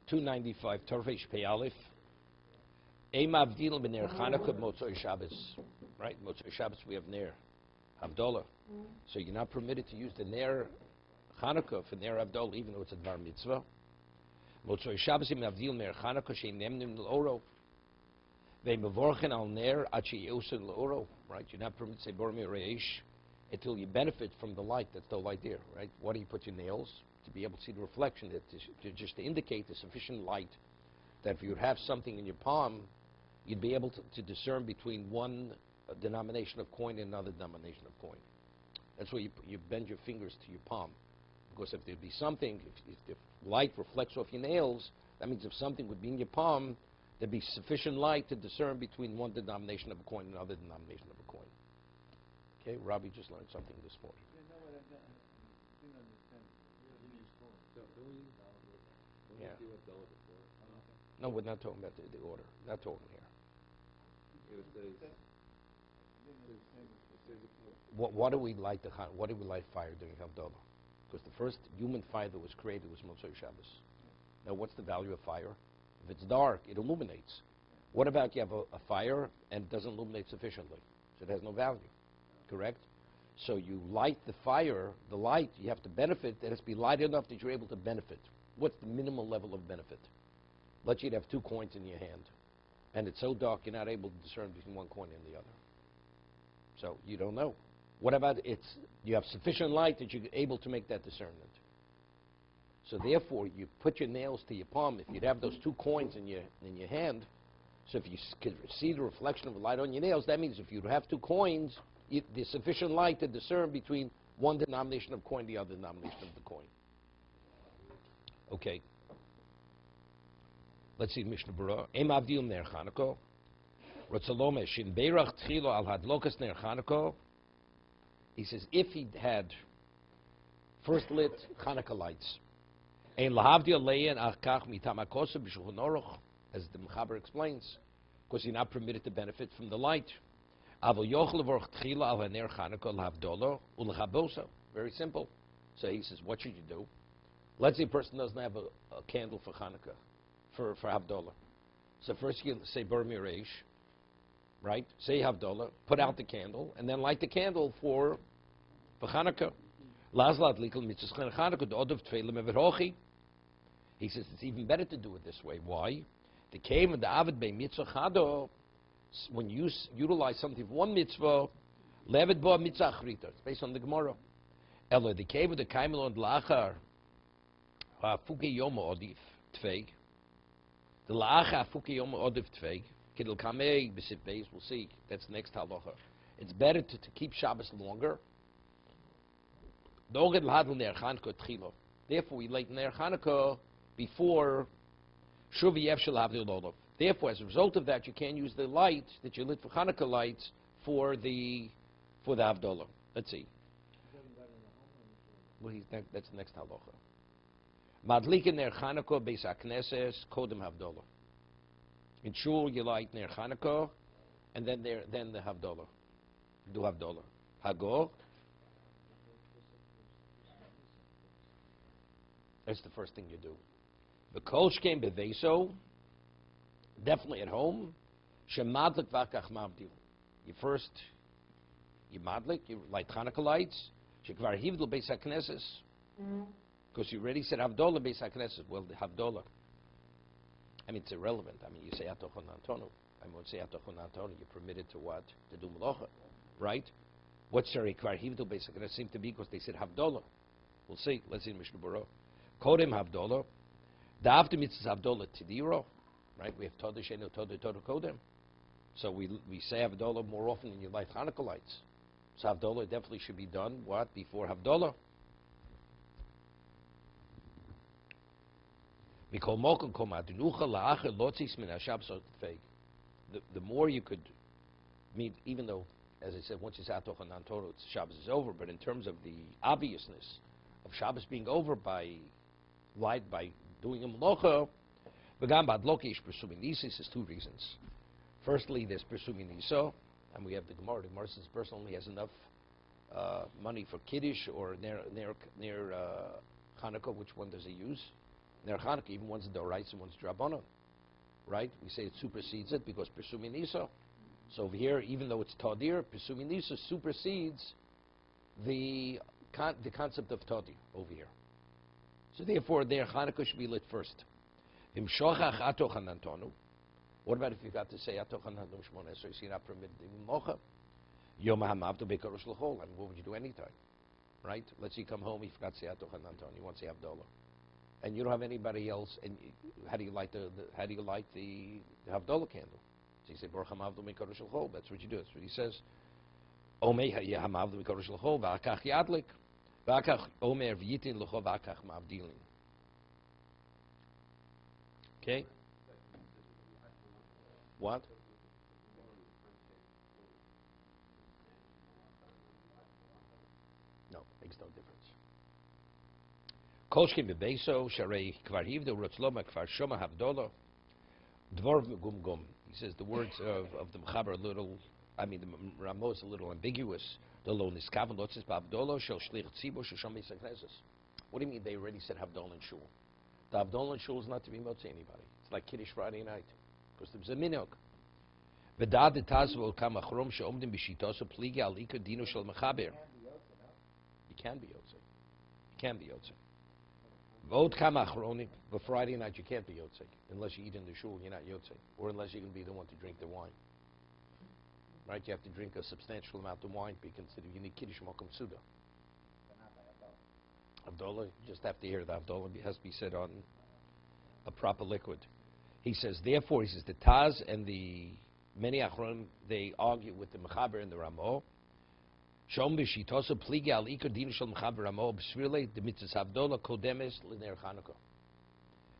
295, Torfesh Pei Aleph. Ein mavdil b'ner Chanukah Motzoi Shabbos. Right? Motzoi Shabbos we have Ner Havdalah. So you're not permitted to use the Ner Chanukah for Ner Havdalah, even though it's a Dvar Mitzvah. Motzoi Shabbos im mavdil Ner Chanukah she'im nemnim l'oro. Ve'im mevorchen al Ner ad she'yosen l'oro. Right? You're not permitted to say Bor Mi'reish until you benefit from the light that's still light there. Right? Why do you put your nails? To be able to see the reflection, just to indicate the sufficient light that if you would have something in your palm, you'd be able to discern between one denomination of coin and another denomination of coin. That's why you bend your fingers to your palm. Because if there'd be something, if the light reflects off your nails, that means if something would be in your palm, there'd be sufficient light to discern between one denomination of a coin and another denomination of a coin. Okay, Robbie just learned something this morning. Yeah. No, we're not talking about the order. Not talking here. What do we light what do we light fire during Havdalah? Because the first human fire that was created was Motzei Shabbos. Now, what's the value of fire? If it's dark, it illuminates. What about you have a fire and it doesn't illuminate sufficiently? So it has no value. Correct? So you light the fire, the light, you have to benefit. That has to be light enough that you're able to benefit. What's the minimal level of benefit? Let's say you'd have 2 coins in your hand, and it's so dark you're not able to discern between one coin and the other. So you don't know. What about you have sufficient light that you're able to make that discernment? So therefore, you put your nails to your palm. If you'd have those 2 coins in your hand, so if you could see the reflection of the light on your nails, that means if you have 2 coins, there's sufficient light to discern between one denomination of coin and the other denomination of the coin. Okay. Let's see Mishna Berura. Em avdil ner Chanukah. Rotzalome shin beirach tchilo al hadlokas ner Chanukah. He says if he had first lit Chanukah lights, ein lahavdil leyen achkach mitamakosa b'shulchan aruch, as the Mechaber explains, because you're not permitted to benefit from the light. Avol yochel vorch tchilo al haner Chanukah l'havdolah u'lechabosa. Very simple. So he says, what should you do? Let's say a person doesn't have a candle for Chanukah, for Havdalah. So first you say Bar Mireish, right? Say Havdalah, put out the candle, and then light the candle for Chanukah. He says it's even better to do it this way. Why? The cave and the avid bei mitzvah chado, when you utilize something for one mitzvah, levet bo mitzvah achrita. It's based on the Gemara. Elo the cave of the kaimel and lachar. Fuke Yomo Odif Tveig. The La'acha Fuke Yomo Odif Tveig. Kidel Kamei B'Sif Beis. We'll see. That's the next halacha. It's better to keep Shabbos longer. Therefore, we light Ner Chanukah before Shuvi Yev Shel Havdil Olav. Therefore, as a result of that, you can't use the light that you lit for Chanukah lights for the Havdalah. Let's see. Well, that's the next halacha. Madlikin ner Chanukah beis hakneses kodem Havdalah. In shul you light ner Chanukah, and then the Havdalah. Do Havdalah. Hagor. That's the first thing you do. The kolsh came beveso. Definitely at home. Shemadlik vakach mavdil. You madlik. You light Chanukah lights. Shekvar hivdil beis hakneses. Because you already said Havdalah Beis HaKnesset. Well, the Havdalah, I mean, it's irrelevant. I mean, you say Atochon Antonu. I mean, say Atochon Antonu, you're permitted to what? To do Melacha, right? What's Shari Kvar Hivdil Beis HaKnesset seem to be because they said Havdalah. We'll see. Let's see in Mishna Berura. Kodem Havdalah. The after mitzvah Havdalah Tidiro, right? We have Todah Shenu, Todah Kodem. So we say Havdalah more often than you light Chanukah lights. So Havdalah definitely should be done, what? Before Havdalah. The more you could mean, even though, as I said, once it's Atoch and Antoro, Shabbos is over, but in terms of the obviousness of Shabbos being over by doing a Melacha, this is 2 reasons. Firstly, there's Presuming Niso, and we have the Gemara. The Gemara says the person only has enough money for Kiddush or near Chanukah. Which one does he use? Ner Chanukah, even one's Doraisa, one's Drabonon, right? We say it supersedes it because Pesumi Nisa. So over here, even though it's Tadir, Pesumi Nisa supersedes the concept of Tadir over here. So therefore, Ner Chanukah should be lit first. What about if you got to say Atochanantonu Shmona Esrei, so you're not permitted to Mocha? Yom HaMavdo Bekarosh L'chol. I mean, what would you do anytime? Right? Let's say you come home, you forgot to say Atochanantonu, you want to say Havdalah. And you don't have anybody else, and how do you light the Havdalah candle? So you say, Baruch HaMavdo Bekarosh L'chol. That's what you do. That's what he says. Omei HaMavdo Bekarosh L'chol, V'akach Yadlik. V'akach Omer V'yitin L'chol, V'akach Mavdilin. Okay? What? No, makes no difference. Kolshkin bebeso sharei kvar hivdo rotzloma kvar shoma havdola dvorv gum gum. He says the words of the Mechaber are a little, I mean the Ramo is a little ambiguous. The lo niskaven lotzis ba'avdola shel shlich tzibo sheshom misakneses. What do you mean they already said havdola in shul? The havdola in shul is not to be motzi anybody. It's like Kiddush Friday night because there's a minhag. V'dad etazvo kama chrom she'omdim b'shitoso pligi alika dino shel mechaber. You can be yotze. You can be yotze. V'od kama achronim. But Friday night you can't be yotze unless you eat in the shul. You're not yotze, or unless you can be the one to drink the wine. Right? You have to drink a substantial amount of wine to be considered. You need kiddush mokum suda. Havdalah, you just have to hear the Havdalah has to be said on a proper liquid. He says, therefore, he says the Taz and the many Achronim, they argue with the Mechaber and the Ramo. Shom b'shitosa pligi al ikar dinu shel Mechaber Ramo b'svirle the mitzvahs Havdalah kodemes l'ner Chanukah.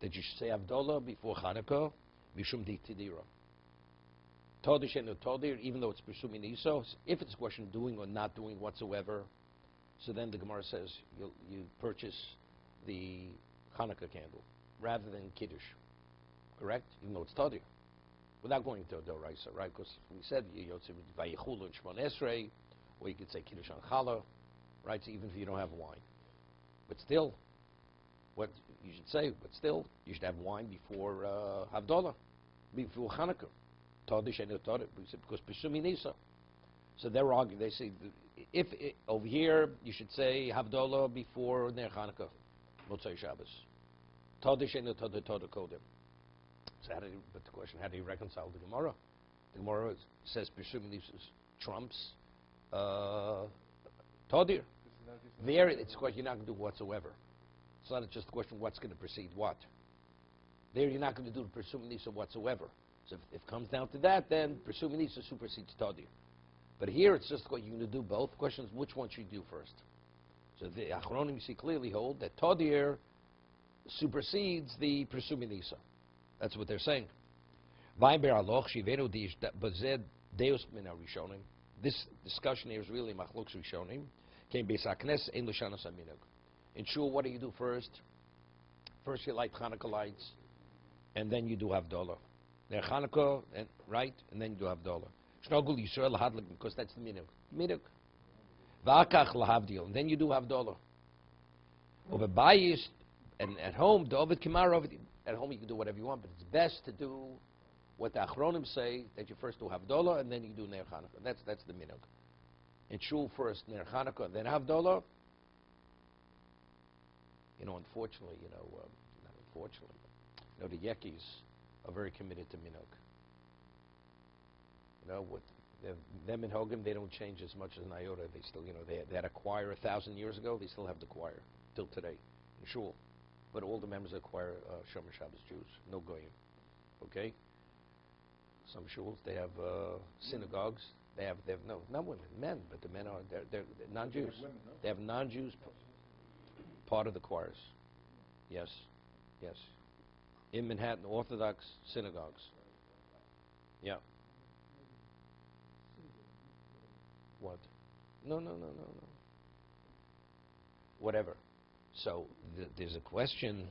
That you should say Havdalah before Chanukah, mishum di tidira. Todir shenu todir, even though it's presuming iso, if it's a question of doing or not doing whatsoever, so then the Gemara says you purchase the Hanukkah candle rather than Kiddush. Correct? Even though it's Tadir. Without going to Doraisa, right? Because we said Vayichulu and Shmon Esrei, or you could say Kiddush on Challah, right? So even if you don't have wine. But still, what you should say, you should have wine before Havdalah, before Hanukkah. Tadir Shenu Tadir, because Pesumi Nisa. So they're arguing, they say, if over here, you should say Havdalah before Ner Chanukah, Motzei Shabbos. Tadir Shenu Tadir Tadir Kodim. So but the question, how do you reconcile the Gemara? The Gemara says Pesumi Nisa trumps Tadir. There, it's a question you're not going to do whatsoever. It's not just a question what's going to precede what. There, you're not going to do the Pesumi Nisa whatsoever. So if it comes down to that, then Pesumi Nisa supersedes Tadir. But here it's just what you're going to do both. The question is which one should you do first. So the Achronim, you see, clearly hold that Tadir supersedes the Presumi Nisa. That's what they're saying. This discussion here is really Machlok Rishonim. In shul, what do you do first? First you light Hanukkah lights, and then you do Havdalah. They're Hanukkah, right? And then you do Havdalah. Shnogul Yisrael lahadlik, because that's the minhag. Minhag. V'akach lahavdil, and then you do Havdalah. Over bayis, and at home, David Kimar, at home you can do whatever you want, but it's best to do what the Achronim say, that you first do Havdalah, and then you do Ner Chanukah. That's the minhag. In shul first Ner Chanukah, then Havdalah. Unfortunately, not unfortunately, the Yekis are very committed to minhag. What them in Hogan, they don't change as much as in Iota. They still, they had a choir 1,000 years ago. They still have the choir till today in shul. But all the members of the choir are Shomer Shabbos Jews, no goyim. Okay. Some shuls they have synagogues. They have no, not women, men, but the men are they're non-Jews. They have non-Jews part of the choirs. Yes. In Manhattan, Orthodox synagogues. Yeah. What? No. Whatever. So there's a question.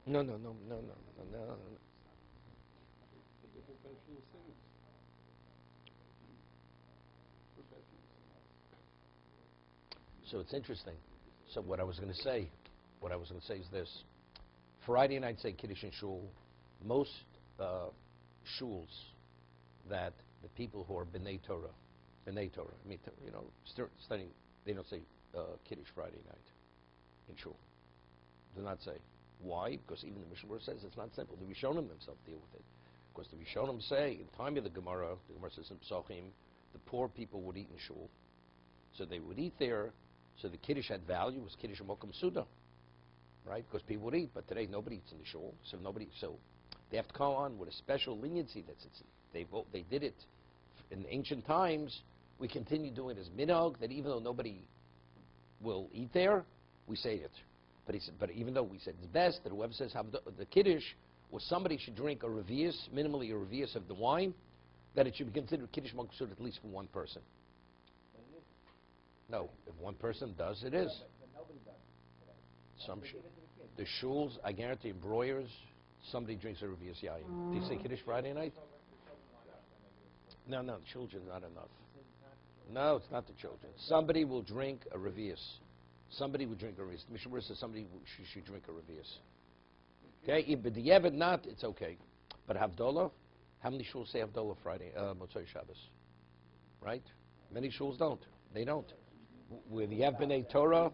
No. So it's interesting. So what I was going to say is this. Friday night, say Kiddush in Shul, most shuls that the people who are B'nai Torah, I mean, studying, they don't say Kiddush Friday night in Shul. Do not say. Why? Because even the Mishna Berura says it's not simple. The Rishonim themselves deal with it. Because the Rishonim say, in time of the Gemara says in Psachim, the poor people would eat in Shul. So they would eat there, so the Kiddush had value, was Kiddush Mokum Suda. Right? Because people would eat, but today nobody eats in the Shul, so they have to come on with a special leniency. They did it in ancient times. We continue doing it as minhag, that even though nobody will eat there, we say it. But even though we said it's best that whoever says the Kiddush, or somebody should drink a revius, minimally a revius of the wine, that it should be considered Kiddush Moksud at least for one person. No, if one person does, it is. But nobody does today. Some the shuls, I guarantee, broilers, somebody drinks a revius yayin. Do you say Kiddush Friday night? No, the children, not enough. No, it's not the children. Somebody will drink a revius. Somebody would drink a revius. Mishna Berura says somebody should drink a revius. Okay, but the Yevid not, it's okay. But Havdalah, how many shuls say Havdalah Friday, Motzei Shabbos? Right? Many shuls don't. They don't. Where the B'nai Torah,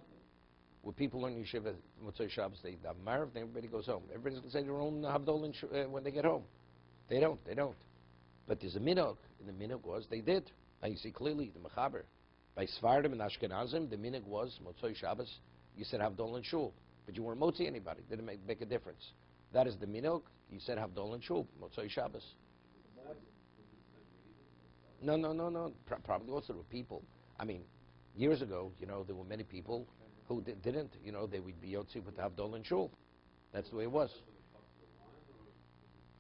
where people learn yeshiva Motzei Shabbos, they have marv, then everybody goes home. Everybody's going to say their own Havdalah when they get home. They don't. But there's a minhag, and the minhag was they did. Now you see clearly the Mechaber. By Sfardim and Ashkenazim, the minhag was Motzei Shabbos. You said Havdalah in Shul, but you weren't motzi anybody. Didn't make a difference. That is the minhag. You said Havdalah in Shul, Motzei Shabbos. No. Probably also there were people. I mean, years ago, there were many people who didn't. They would be yotzi with the Havdalah in Shul. That's the way it was.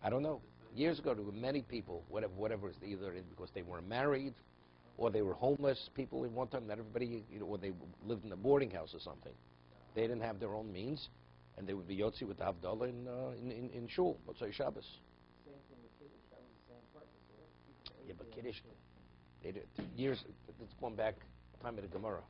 I don't know. Years ago, there were many people, whatever it was, either because they weren't married, or they were homeless people in one time. Not everybody, or they lived in a boarding house or something. They didn't have their own means, and they would be yotzi with the Havdalah in Shul, Motzei Shabbos. Same thing with Kiddush. That was the same purpose. Yeah, but Kiddush, they did years. It's going back time of the Gemara.